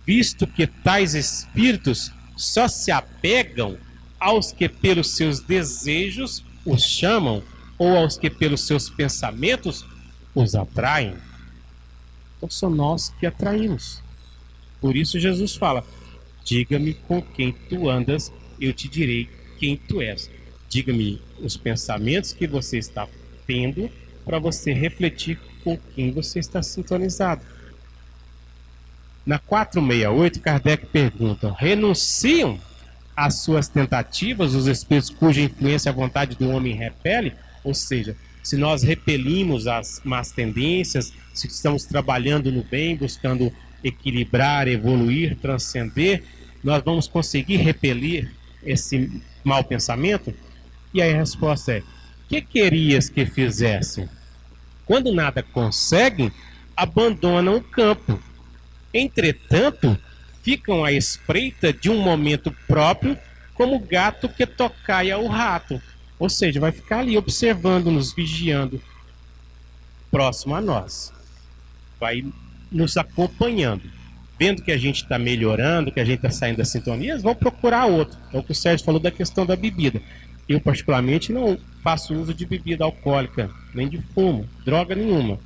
visto que tais espíritos só se apegam aos que pelos seus desejos os chamam ou aos que pelos seus pensamentos os atraem. Então são nós que atraímos. Por isso Jesus fala: diga-me com quem tu andas, eu te direi quem tu és. Diga-me os pensamentos que você está tendo para você refletir com quem você está sintonizado. Na 468, Kardec pergunta: renunciam às suas tentativas os espíritos cuja influência a vontade do homem repele? Ou seja, se nós repelimos as más tendências, se estamos trabalhando no bem, buscando equilibrar, evoluir, transcender, nós vamos conseguir repelir esse mau pensamento? E aí a resposta é: que querias que fizessem? Quando nada conseguem, abandonam o campo. Entretanto, ficam à espreita de um momento próprio, como o gato que tocaia o rato. Ou seja, vai ficar ali observando, nos vigiando, próximo a nós. Vai nos acompanhando. Vendo que a gente está melhorando, que a gente está saindo da sintonia, vão procurar outro. É o que o Sérgio falou da questão da bebida. Eu, particularmente, não faço uso de bebida alcoólica, nem de fumo, droga nenhuma.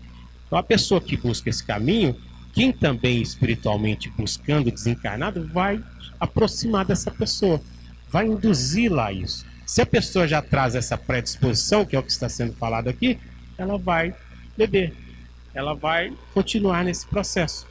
Então, a pessoa que busca esse caminho, quem também espiritualmente buscando desencarnado, vai aproximar dessa pessoa, vai induzi-la a isso. Se a pessoa já traz essa predisposição, que é o que está sendo falado aqui, ela vai beber, ela vai continuar nesse processo.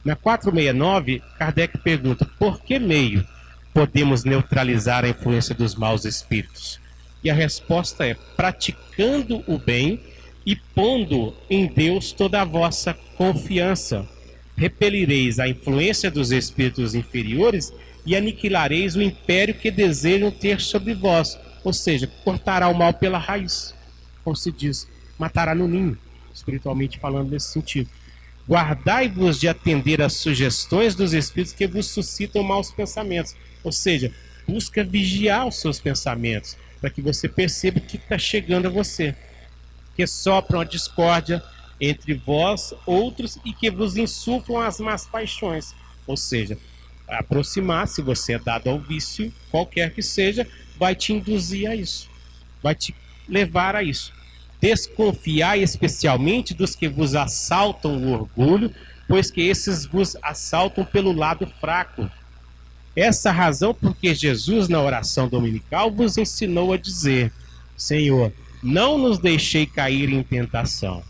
Na 469, Kardec pergunta: por que meio podemos neutralizar a influência dos maus espíritos? E a resposta é: praticando o bem e pondo em Deus toda a vossa confiança. Repelireis a influência dos espíritos inferiores e aniquilareis o império que desejam ter sobre vós. Ou seja, cortará o mal pela raiz, como se diz, matará no ninho, espiritualmente falando nesse sentido. Guardai-vos de atender às sugestões dos espíritos que vos suscitam maus pensamentos. Ou seja, busca vigiar os seus pensamentos, para que você perceba o que está chegando a você. Que sopram a discórdia entre vós, outros, e que vos insuflam as más paixões. Ou seja, aproximar, se você é dado ao vício, qualquer que seja, vai te induzir a isso, vai te levar a isso. Desconfiai especialmente dos que vos assaltam o orgulho, pois que esses vos assaltam pelo lado fraco. Essa razão porque Jesus, na oração dominical, vos ensinou a dizer: Senhor, não nos deixei cair em tentação,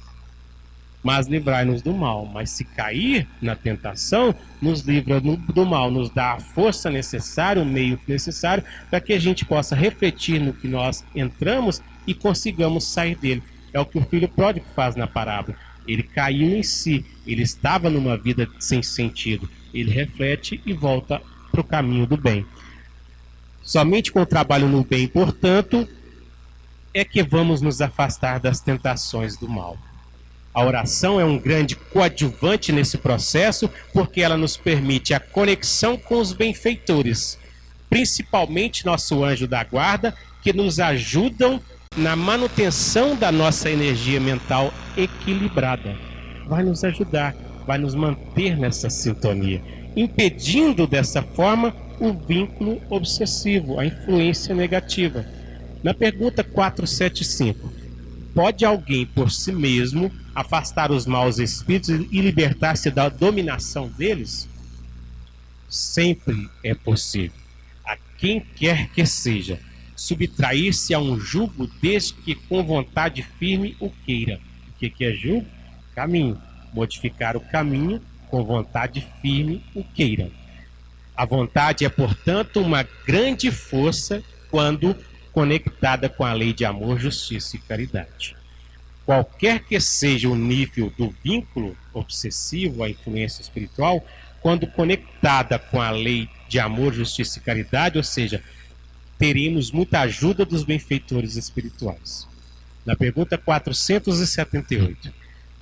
mas livrai-nos do mal. Mas se cair na tentação, nos livra do mal, nos dá a força necessária, o meio necessário, para que a gente possa refletir no que nós entramos e consigamos sair dele. É o que o filho pródigo faz na parábola. Ele caiu em si, ele estava numa vida sem sentido. Ele reflete e volta para o caminho do bem. Somente com o trabalho no bem, portanto, é que vamos nos afastar das tentações do mal. A oração é um grande coadjuvante nesse processo, porque ela nos permite a conexão com os benfeitores, principalmente nosso anjo da guarda, que nos ajudam na manutenção da nossa energia mental equilibrada. Vai nos ajudar, vai nos manter nessa sintonia, impedindo dessa forma o vínculo obsessivo, a influência negativa. Na pergunta 475, pode alguém por si mesmo afastar os maus espíritos e libertar-se da dominação deles? Sempre é possível. A quem quer que seja, subtrair-se a um jugo desde que com vontade firme o queira. que é julgo? Caminho. Modificar o caminho com vontade firme o queira. A vontade é, portanto, uma grande força quando conectada com a lei de amor, justiça e caridade. Qualquer que seja o nível do vínculo obsessivo à influência espiritual, quando conectada com a lei de amor, justiça e caridade, ou seja, teremos muita ajuda dos benfeitores espirituais. Na pergunta 478,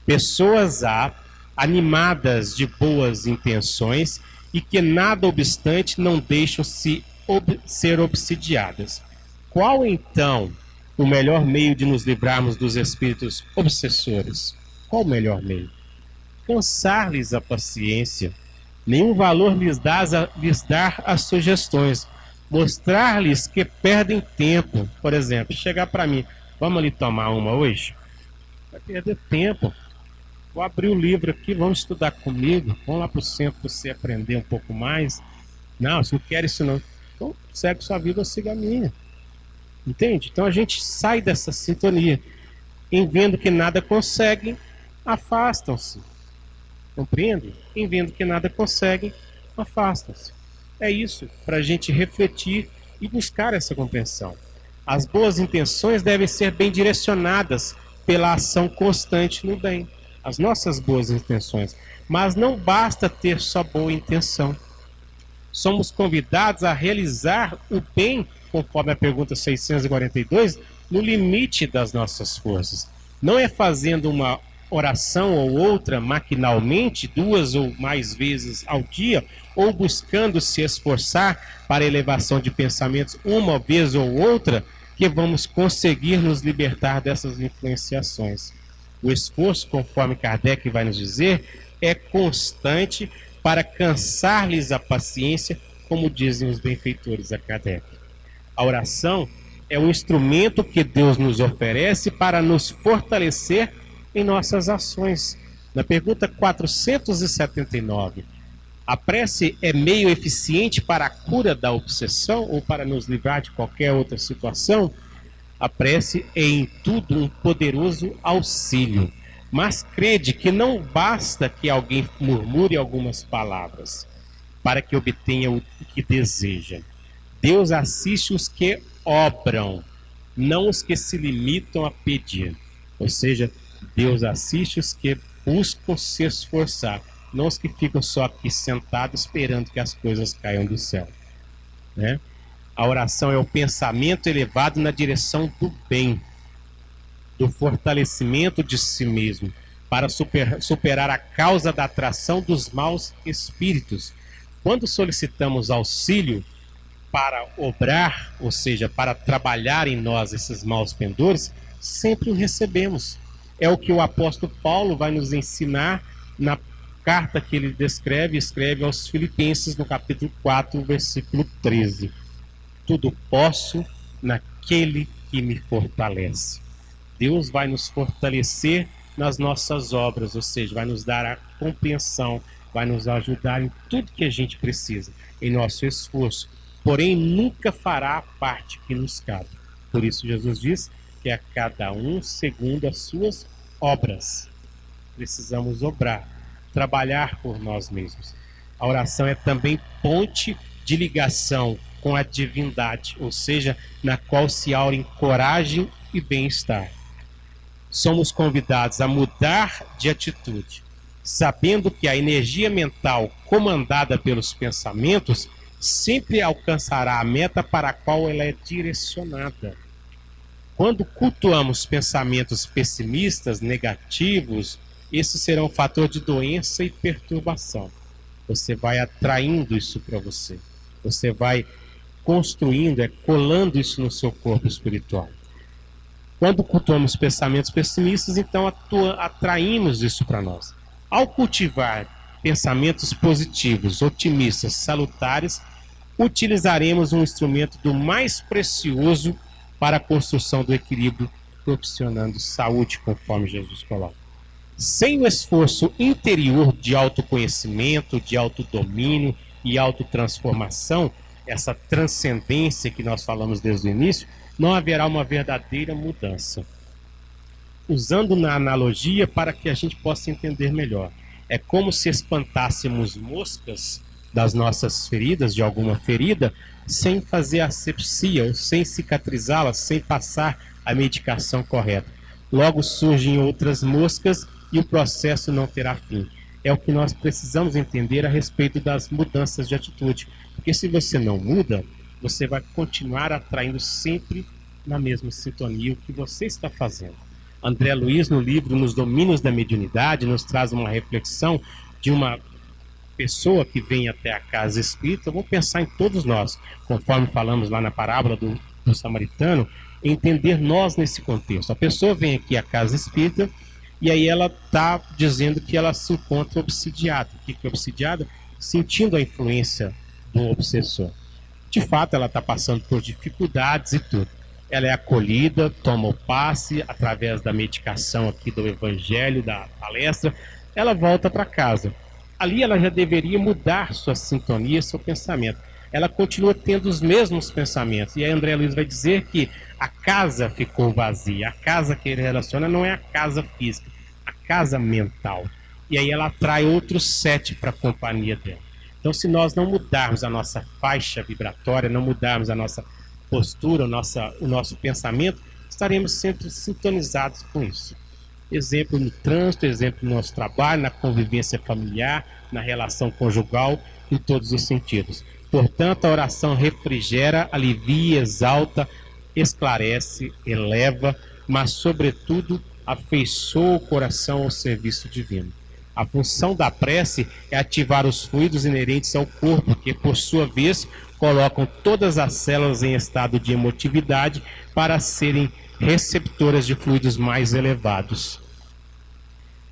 pessoas há animadas de boas intenções e que, nada obstante, não deixam ser obsidiadas. Qual, então, o melhor meio de nos livrarmos dos espíritos obsessores? Qual o melhor meio? Cansar-lhes a paciência. Nenhum valor lhes dar as sugestões. Mostrar-lhes que perdem tempo. Por exemplo, chegar para mim, vamos ali tomar uma hoje? Vai perder tempo. Vou abrir o livro aqui, vamos estudar comigo. Vamos lá para o centro para você aprender um pouco mais. Não, você não quer isso não. Então, segue sua vida, eu sigo a minha. Entende? Então a gente sai dessa sintonia. Em vendo que nada conseguem, afastam-se. Compreende? Em vendo que nada conseguem, afastam-se. É isso, para a gente refletir e buscar essa compreensão. As boas intenções devem ser bem direcionadas pela ação constante no bem. As nossas boas intenções. Mas não basta ter só boa intenção. Somos convidados a realizar o bem, conforme a pergunta 642, no limite das nossas forças. Não é fazendo uma oração ou outra maquinalmente, 2 ou mais vezes ao dia, ou buscando se esforçar para a elevação de pensamentos uma vez ou outra, que vamos conseguir nos libertar dessas influenciações. O esforço, conforme Kardec vai nos dizer, é constante para cansar-lhes a paciência, como dizem os benfeitores a Kardec. A oração é um instrumento que Deus nos oferece para nos fortalecer em nossas ações. Na pergunta 479, a prece é meio eficiente para a cura da obsessão ou para nos livrar de qualquer outra situação? A prece é em tudo um poderoso auxílio, mas crede que não basta que alguém murmure algumas palavras para que obtenha o que deseja. Deus assiste os que obram, não os que se limitam a pedir. Ou seja, Deus assiste os que buscam se esforçar, não os que ficam só aqui sentados esperando que as coisas caiam do céu, né? A oração é o pensamento elevado na direção do bem, do fortalecimento de si mesmo, para superar a causa da atração dos maus espíritos. Quando solicitamos auxílio para obrar, ou seja, para trabalhar em nós esses maus pendores, sempre o recebemos. É o que o apóstolo Paulo vai nos ensinar na carta que ele escreve aos Filipenses, no capítulo 4, versículo 13. Tudo posso naquele que me fortalece. Deus vai nos fortalecer nas nossas obras, ou seja, vai nos dar a compreensão, vai nos ajudar em tudo que a gente precisa, em nosso esforço. Porém, nunca fará a parte que nos cabe. Por isso Jesus diz que a cada um segundo as suas obras. Precisamos obrar, trabalhar por nós mesmos. A oração é também ponte de ligação com a divindade, ou seja, na qual se aurem coragem e bem-estar. Somos convidados a mudar de atitude, sabendo que a energia mental comandada pelos pensamentos sempre alcançará a meta para a qual ela é direcionada. Quando cultuamos pensamentos pessimistas, negativos, esses serão um fator de doença e perturbação. Você vai atraindo isso para você. Você vai construindo, colando isso no seu corpo espiritual. Quando cultuamos pensamentos pessimistas, então atraímos isso para nós. Ao cultivar pensamentos positivos, otimistas, salutares, utilizaremos um instrumento do mais precioso para a construção do equilíbrio, proporcionando saúde, conforme Jesus coloca. Sem o esforço interior de autoconhecimento, de autodomínio e autotransformação, essa transcendência que nós falamos desde o início, não haverá uma verdadeira mudança. usando na analogia para que a gente possa entender melhor. É como se espantássemos moscas das nossas feridas, de alguma ferida, sem fazer asepsia, ou sem cicatrizá-las, sem passar a medicação correta. Logo surgem outras moscas e o processo não terá fim. É o que nós precisamos entender a respeito das mudanças de atitude. Porque se você não muda, você vai continuar atraindo sempre na mesma sintonia o que você está fazendo. André Luiz, no livro Nos Domínios da Mediunidade, nos traz uma reflexão de uma pessoa que vem até a casa espírita. Vamos pensar em todos nós, conforme falamos lá na parábola do samaritano, entender nós nesse contexto. A pessoa vem aqui à casa espírita e aí ela está dizendo que ela se encontra obsidiada. O que é obsidiada? Sentindo a influência do obsessor. De fato, ela está passando por dificuldades e tudo. Ela é acolhida, toma o passe através da medicação aqui do evangelho, da palestra. Ela volta para casa. Ali ela já deveria mudar sua sintonia, seu pensamento. Ela continua tendo os mesmos pensamentos. E aí André Luiz vai dizer que a casa ficou vazia. A casa que ele relaciona não é a casa física, a casa mental. E aí ela atrai outros 7 para a companhia dela. Então, se nós não mudarmos a nossa faixa vibratória, não mudarmos a nossa postura, o nosso pensamento, estaremos sempre sintonizados com isso. Exemplo no trânsito, exemplo no nosso trabalho, na convivência familiar, na relação conjugal, em todos os sentidos. Portanto, a oração refrigera, alivia, exalta, esclarece, eleva, mas, sobretudo, afeiçoa o coração ao serviço divino. A função da prece é ativar os fluidos inerentes ao corpo, que, por sua vez, colocam todas as células em estado de emotividade para serem receptoras de fluidos mais elevados,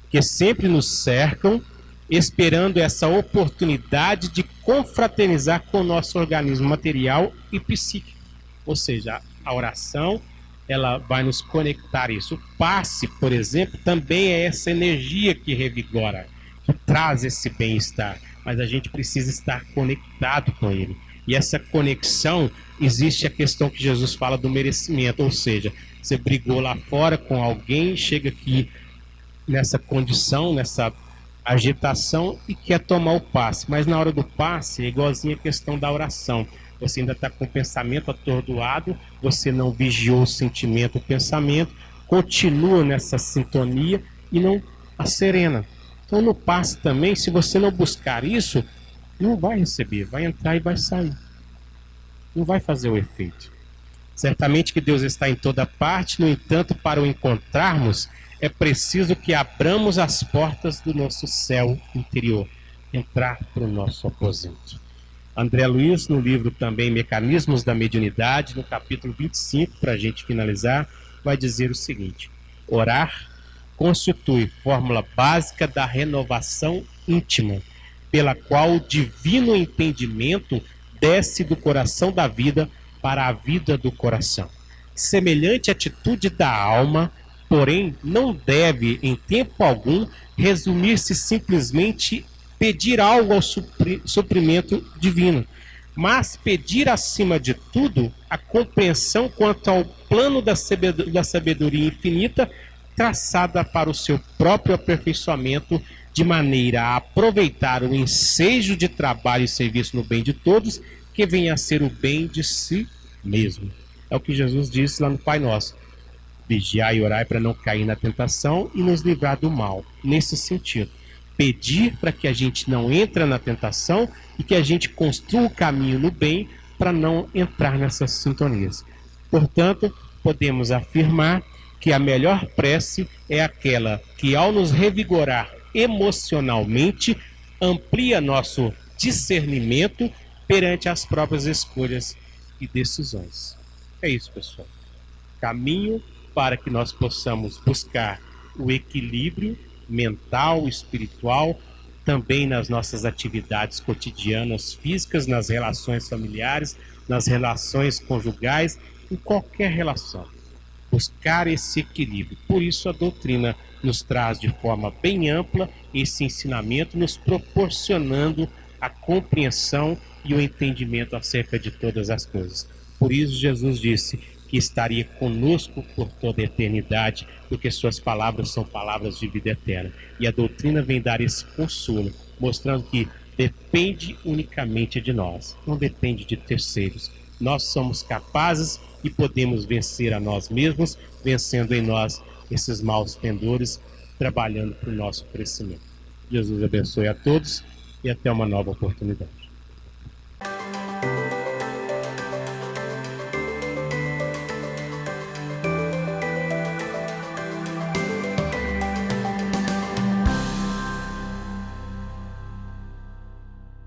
que sempre nos cercam, esperando essa oportunidade de confraternizar com o nosso organismo material e psíquico. Ou seja, a oração, ela vai nos conectar isso. O passe, por exemplo, também é essa energia que revigora, que traz esse bem-estar, mas a gente precisa estar conectado com ele. E essa conexão, existe a questão que Jesus fala do merecimento, ou seja, você brigou lá fora com alguém, chega aqui nessa condição, nessa agitação e quer tomar o passe, mas na hora do passe é igualzinho a questão da oração. Você ainda está com o pensamento atordoado, você não vigiou o sentimento, o pensamento, continua nessa sintonia e não acerena. Então no passe também, se você não buscar isso, não vai receber, vai entrar e vai sair. Não vai fazer o efeito. Certamente que Deus está em toda parte, no entanto, para o encontrarmos, é preciso que abramos as portas do nosso céu interior, entrar para o nosso aposento. André Luiz, no livro também Mecanismos da Mediunidade, no capítulo 25, para a gente finalizar, vai dizer o seguinte: orar constitui fórmula básica da renovação íntima, pela qual o divino entendimento desce do coração da vida para a vida do coração. Semelhante atitude da alma, porém, não deve, em tempo algum, resumir-se simplesmente pedir algo ao suprimento divino, mas pedir, acima de tudo, a compreensão quanto ao plano da sabedoria infinita traçada para o seu próprio aperfeiçoamento, de maneira a aproveitar o ensejo de trabalho e serviço no bem de todos, que venha a ser o bem de si mesmo. É o que Jesus disse lá no Pai Nosso: vigiai e orai para não cair na tentação e nos livrar do mal. Nesse sentido, pedir para que a gente não entre na tentação e que a gente construa o caminho no bem para não entrar nessas sintonias. Portanto, podemos afirmar que a melhor prece é aquela que, ao nos revigorar emocionalmente, amplia nosso discernimento perante as próprias escolhas e decisões. É isso, pessoal. Caminho para que nós possamos buscar o equilíbrio mental, espiritual, também nas nossas atividades cotidianas físicas, nas relações familiares, nas relações conjugais, em qualquer relação. Buscar esse equilíbrio. Por isso a doutrina nos traz de forma bem ampla esse ensinamento, nos proporcionando a compreensão e o entendimento acerca de todas as coisas. Por isso Jesus disse: que estaria conosco por toda a eternidade, porque suas palavras são palavras de vida eterna. E a doutrina vem dar esse consolo, mostrando que depende unicamente de nós, não depende de terceiros. Nós somos capazes e podemos vencer a nós mesmos, vencendo em nós esses maus pendores, trabalhando para o nosso crescimento. Jesus abençoe a todos e até uma nova oportunidade.